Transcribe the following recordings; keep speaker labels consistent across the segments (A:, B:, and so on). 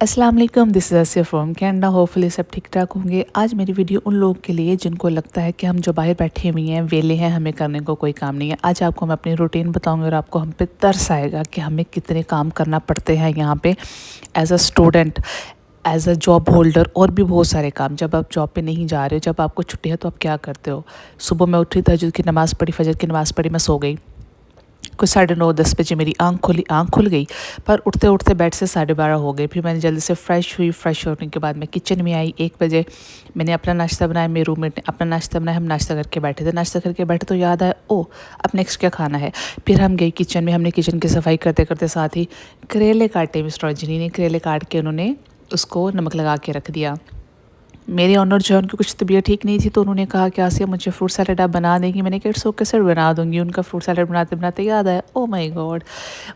A: अस्सलाम वालेकुम, this is Asiya from Canada. Hopefully सब ठीक ठाक होंगे। आज मेरी वीडियो उन लोगों के लिए जिनको लगता है कि हम जो बाहर बैठे हुए हैं वेले हैं, हमें करने को कोई काम नहीं है। आज आपको मैं अपनी रूटीन बताऊंगी और आपको हम पे तरस आएगा कि हमें कितने काम करना पड़ते हैं यहाँ पे as a student, as a job holder, और भी बहुत सारे काम। जब आप जॉब पे नहीं जा रहे हो, जब आपको छुट्टी है, तो आप क्या करते हो। सुबह मैं उठी, तहज्जुद की नमाज़ पढ़ी, फजर की नमाज़ पढ़ी, मैं सो गई। कुछ 9:30-10 बजे मेरी आँख खुल गई, पर उठते उठते बेड से 12:30 हो गए। फिर मैंने जल्दी से फ्रेश हुई। फ्रेश होने के बाद मैं किचन में आई। 1 बजे मैंने अपना नाश्ता बनाया, मेरे रूममेट ने अपना नाश्ता बनाया, हम नाश्ता करके बैठे थे। नाश्ता करके बैठे तो याद आया, ओ अब नेक्स्ट क्या खाना है। फिर हम गए किचन में। हमने किचन की सफाई करते करते साथ ही करेले काटे। मिस्टर रजनी ने करेले काट के उन्होंने उसको नमक लगा के रख दिया। मेरे ऑनर जो है, उनकी कुछ तबीयत ठीक नहीं थी, तो उन्होंने कहा कि आसिया मुझे फ्रूट सैलड आप बना देंगी। मैंने कहा इट्स ओके सर, बना दूंगी। उनका फ्रूट सैलड बनाते बनाते याद आया, ओ माय गॉड,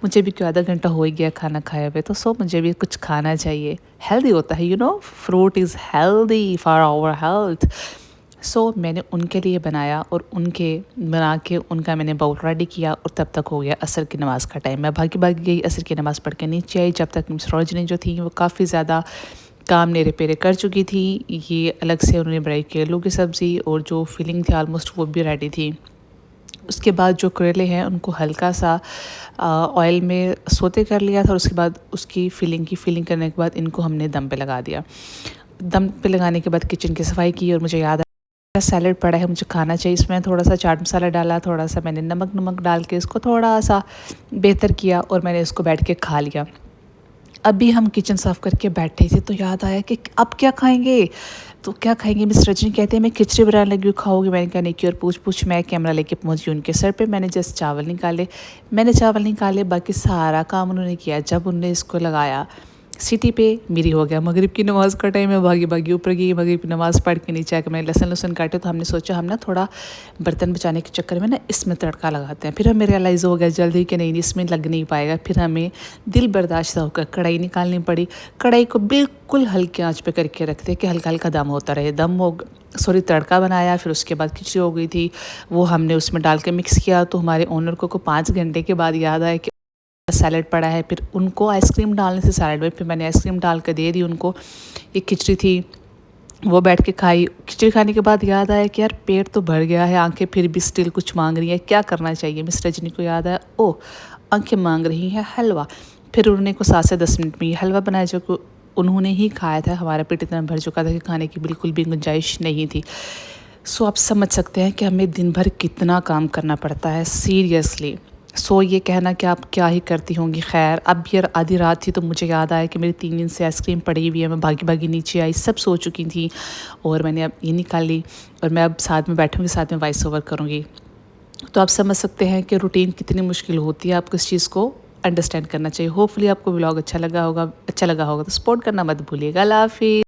A: मुझे भी क्यों आधा घंटा हो ही गया खाना खाए हुए, तो मुझे भी कुछ खाना चाहिए। हेल्दी होता है, fruit is healthy for our health. मैंने उनके लिए बनाया और उनके बना के उनका मैंने बाउल रेडी किया, और तब तक हो गया असर की नमाज़ का टाइम। मैं भागी भागी गई, असर की नमाज़ पढ़ के नीचे आई। जब तक मिस रजनी जो थी वो काफ़ी ज़्यादा काम नेरे पेरे कर चुकी थी। ये अलग से उन्होंने बनाई केलों की सब्ज़ी, और जो फिलिंग थी ऑलमोस्ट वो भी रेडी थी। उसके बाद जो करेले हैं उनको हल्का सा ऑयल में सोते कर लिया था, और उसके बाद उसकी फिलिंग करने के बाद इनको हमने दम पे लगा दिया। दम पे लगाने के बाद किचन की सफाई की, और मुझे याद आया सैलड पड़ा है, मुझे खाना चाहिए। इसमें थोड़ा सा चाट मसाला डाला, थोड़ा सा मैंने नमक डाल के इसको थोड़ा सा बेहतर किया, और मैंने इसको बैठ के खा लिया। अभी हम किचन साफ़ करके बैठे थे तो याद आया कि अब क्या खाएंगे। तो क्या खाएंगे, मिस रजनी कहते हैं मैं खिचड़ी बनाने लगी हूँ, खाओगे। मैंने कहा नहीं की, और पूछ मैं कैमरा लेके पहुँच गई उनके सर पे। मैंने जस्ट चावल निकाले, बाकी सारा काम उन्होंने किया। जब उन्होंने इसको लगाया सिटी पे, मेरी हो गया मगरिब की नमाज़ का टाइम है। भागी भागी ऊपर गई, मगरिब की नमाज़ पढ़ के नीचे आकर मैंने लहसुन काटे। तो हमने सोचा हम ना थोड़ा बर्तन बचाने के चक्कर में ना इसमें तड़का लगाते हैं। फिर हमें रियलाइज़ हो गया जल्दी कि नहीं इसमें लग नहीं पाएगा। फिर हमें दिल बर्दाश्त होकर कढ़ाई निकालनी पड़ी। कढ़ाई को बिल्कुल हल्के आंच पे करके रखते कि हल्का हल्का दम होता रहे। तड़का बनाया। फिर उसके बाद खिचड़ी हो गई थी, वो हमने उसमें डाल के मिक्स किया। तो हमारे ओनर को 5 घंटे के बाद याद आया कि सैलड पड़ा है। फिर उनको आइसक्रीम डालने से सैलड में, फिर मैंने आइसक्रीम डाल कर दे दी उनको। एक खिचड़ी थी, वो बैठ के खाई। खिचड़ी खाने के बाद याद आया कि यार पेट तो भर गया है, आंखें फिर भी स्टिल कुछ मांग रही हैं, क्या करना चाहिए। मिस रजनी को याद आया, ओ आंखें मांग रही हैं हलवा। फिर उन्होंने को 7 से 10 मिनट में ये हलवा बनाया, जो को उन्होंने ही खाया था। हमारा पेट इतना भर चुका था कि खाने की बिल्कुल भी गुंजाइश नहीं थी। आप समझ सकते हैं कि हमें दिन भर कितना काम करना पड़ता है सीरियसली। ये कहना कि आप क्या ही करती होंगी। खैर, अब यार आधी रात थी, तो मुझे याद आया कि मेरी 3 दिन से आइसक्रीम पड़ी हुई है। मैं भागी भागी नीचे आई, सब सो चुकी थी, और मैंने अब ये निकाल ली, और मैं अब साथ में बैठूंगी, साथ में वॉइस ओवर करूँगी। तो आप समझ सकते हैं कि रूटीन कितनी मुश्किल होती है। आपको इस चीज़ को अंडरस्टैंड करना चाहिए। होपफुली आपको व्लॉग अच्छा लगा होगा तो सपोर्ट करना मत भूलिएगा। अल्लाह हाफिज़।